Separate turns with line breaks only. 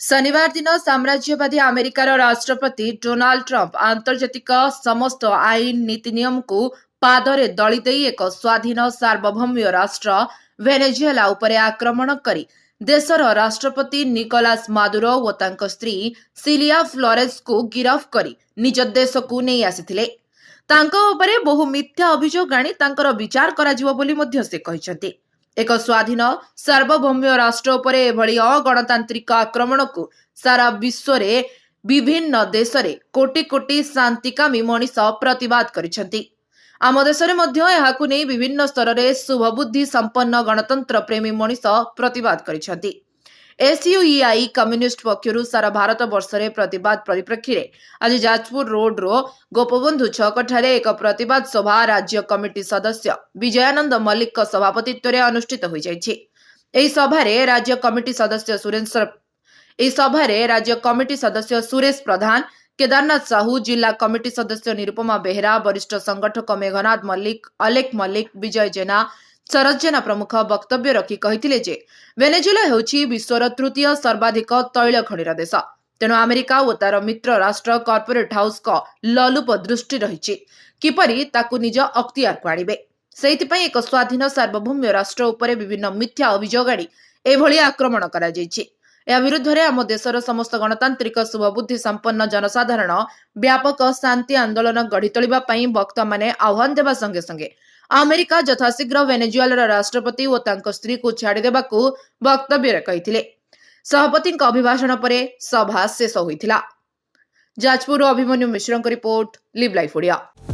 शनिवार दिन साम्राज्यवादी अमेरिकार राष्ट्रपति डोनाल्ड ट्रंप आंतर्जातिक समस्त आईन नीति नियम को पादरे दली देई एक स्वाधीन सार्वभौम्य राष्ट्र वेनेजुएला उपरे आक्रमण करी देशर राष्ट्रपति निकोलास मादुरो और तांको स्त्री सिलिया फ्लोरेस को गिरफ करी निज देश को नहीं आसिथिले। तांको उपरे बहु मिथ्या अभियोग आनी तांकर विचार कराजिवो बोली मध्य से कहिसंती। एक स्वाधीन सार्वभौम्य राष्ट्र उपरे एभली अगणतांत्रिक आक्रमण को सारा विश्व रे विभिन्न देश रे कोटी कोटी शांतिकामी मनीष प्रतिवाद करिसंती। आम देश रे मध्य एहाकु नै विभिन्न स्तर रे शुभबुद्धि संपन्न गणतंत्र प्रेमी मनीष प्रतिवाद करिसंती। एसयूईआई कम्युनिस्ट पक्षरु सारा भारत वर्ष रे प्रतिवाद परिप्रेक्षी रे आज जाजपुर रोड रो गोपबंधु छक ठारे एक प्रतिवाद सभा राज्य कमिटी सदस्य विजयानंद मल्लिक सभापतित्व रे अनुष्ठित होई जायछि। एही सभा रे राज्य कमिटी सदस्य सुरेश प्रधान, केदारनाथ साहू, जिला कमिटी सदस्य निरुपमा बेहरा, वरिष्ठ संगठक मेघनाथ मल्लिक, अलेख मल्लिक, विजय जेना, शरद जेना प्रमुख वक्तव्य रखी कहिथिले जे वेनेजुएला हेउछि विश्वर तृतीय सर्वाधिक तैल खनिर देश। तेणु अमेरिका और तार मित्र राष्ट्र कॉर्पोरेट हाउस को ललुप दृष्टि रहिछि किपरि ताकु निज अख्तियार को आनिबे। सेहिथिपई एक स्वाधीन सार्वभौम्य राष्ट्र उपरे विभिन्न मिथ्या अभियोग आनी एभली आक्रमण करा जायछि। या विरुद्ध रे आम देशर समस्त गणतांत्रिक शुभबुद्धि संपन्न जनसाधारण व्यापक शांति आंदोलन गढ़ी तोलिबा पई वक्ता माने आह्वान देबा संगे संगे अमेरिका यथाशीघ्र वेनेजुएलार राष्ट्रपति और तांको स्त्री को छाड़ी देबाकू वक्तव्य कहिथिले। सभापति अभिभाषण परे सभा शेष होइथिला। जाजपुर अभिमन्यु मिश्रଙ୍କ रिपोर्ट लिव लाइफ ओडिया।